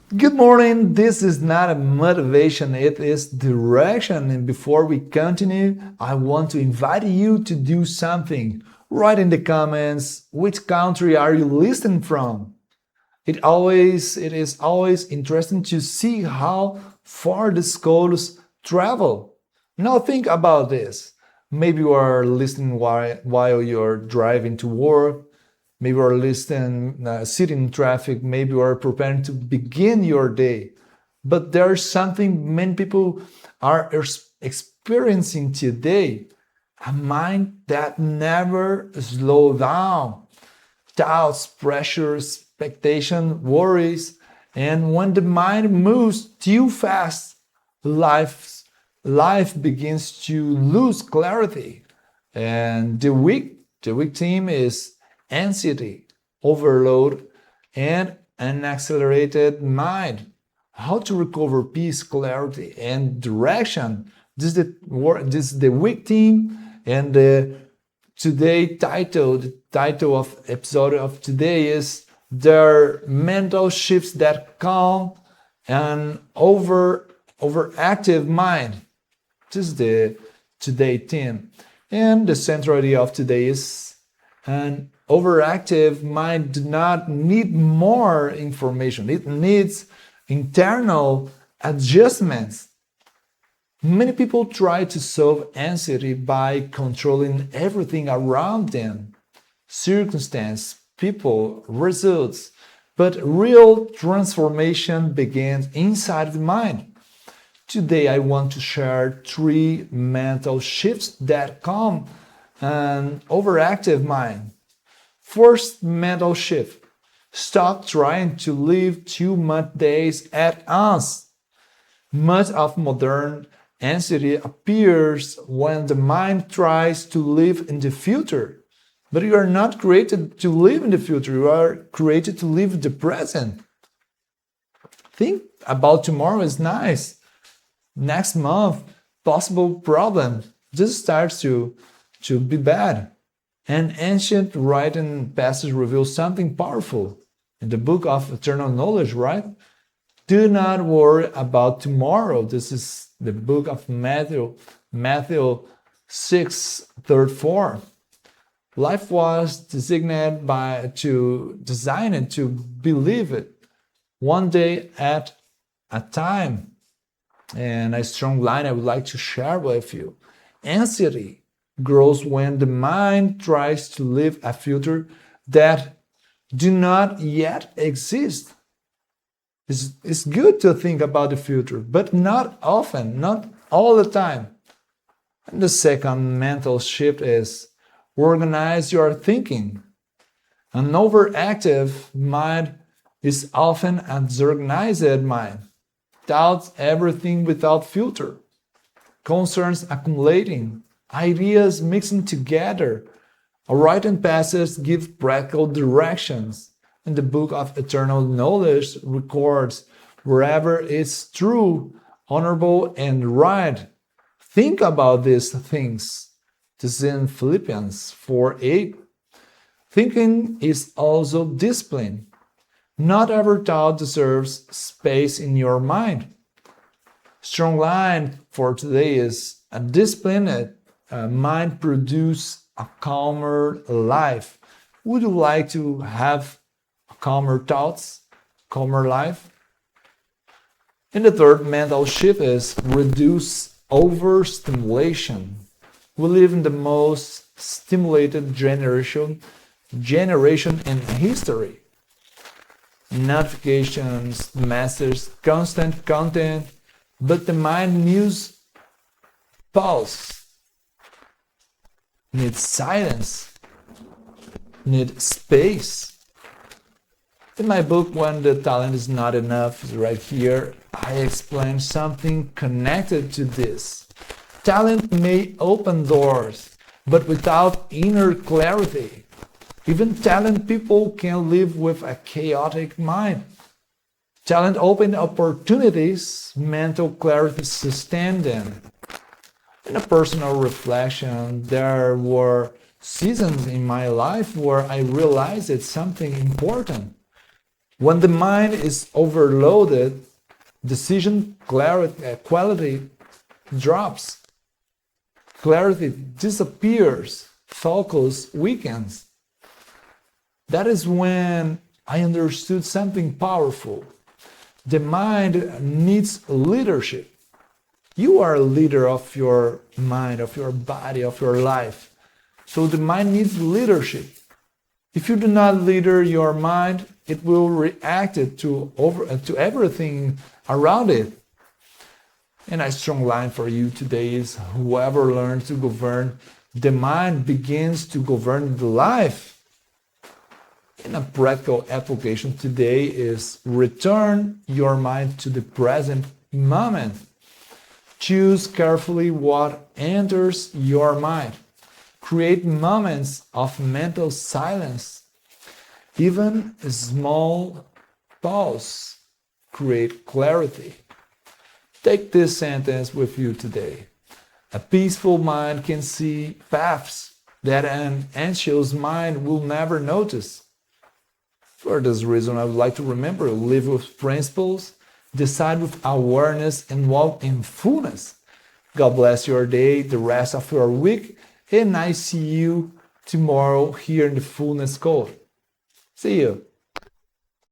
Good morning. This is not a motivation, it is direction. And before we continue, I want to invite you to do something. Write in the comments which country are you listening from. It is always interesting to see how far the schools travel. Now think about this. Maybe you are listening while you're driving to work. Maybe you are listening, sitting in traffic. Maybe you are preparing to begin your day. But there's something many people are experiencing today: a mind that never slows down. Doubts, pressure, expectation, worries, and when the mind moves too fast, life life begins to lose clarity. And the weak team is anxiety, overload, and an accelerated mind. How to recover peace, clarity, and direction? This is the weak team, and the title of episode of today is their mental shifts that calm an overactive mind. This is the today theme. And the central idea of today is an overactive mind do not need more information. It needs internal adjustments. Many people try to solve anxiety by controlling everything around them: circumstance, people, results. But real transformation begins inside the mind. Today, I want to share three mental shifts that calm an overactive mind. First mental shift: stop trying to live too much days at once. Much of modern anxiety appears when the mind tries to live in the future. But you are not created to live in the future, you are created to live the present. Think about tomorrow is nice. Next month, possible problem just starts to be bad. An ancient writing passage reveals something powerful in the book of eternal knowledge, right? Do not worry about tomorrow. This is the book of Matthew 6:34. Life was designed to believe it one day at a time. And a strong line I would like to share with you: anxiety grows when the mind tries to live a future that do not yet exist. It's good to think about the future, but not often, not all the time. And the second mental shift is organize your thinking. An overactive mind is often a disorganized mind. Doubts everything without filter. Concerns accumulating. Ideas mixing together. A written passage gives practical directions. And the book of eternal knowledge records wherever it's true, honorable, and right. Think about these things. This is in Philippians 4:8. Thinking is also discipline. Not every thought deserves space in your mind. Strong line for today is: a disciplined mind produces a calmer life. Would you like to have calmer thoughts, calmer life? And the third mental shift is reduce overstimulation. We live in the most stimulated generation in history. Notifications, messages, constant content, but the mind needs pause, needs silence, needs space. In my book, When the Talent is Not Enough, right here, I explain something connected to this. Talent may open doors, but without inner clarity, even talented people can live with a chaotic mind. Talent opens opportunities, mental clarity sustains them. In a personal reflection, there were seasons in my life where I realized it's something important. When the mind is overloaded, decision quality drops. Clarity disappears. Focus weakens. That is when I understood something powerful. The mind needs leadership. You are a leader of your mind, of your body, of your life. So the mind needs leadership. If you do not leader your mind, it will react to everything around it. And a strong line for you today is whoever learns to govern the mind begins to govern the life. And a practical application today is return your mind to the present moment. Choose carefully what enters your mind. Create moments of mental silence. Even a small pause create clarity. Take this sentence with you today. A peaceful mind can see paths that an anxious mind will never notice. For this reason, I would like to remember, live with principles, decide with awareness, and walk in fullness. God bless your day, the rest of your week, and I see you tomorrow here in the Fullness Code. See you.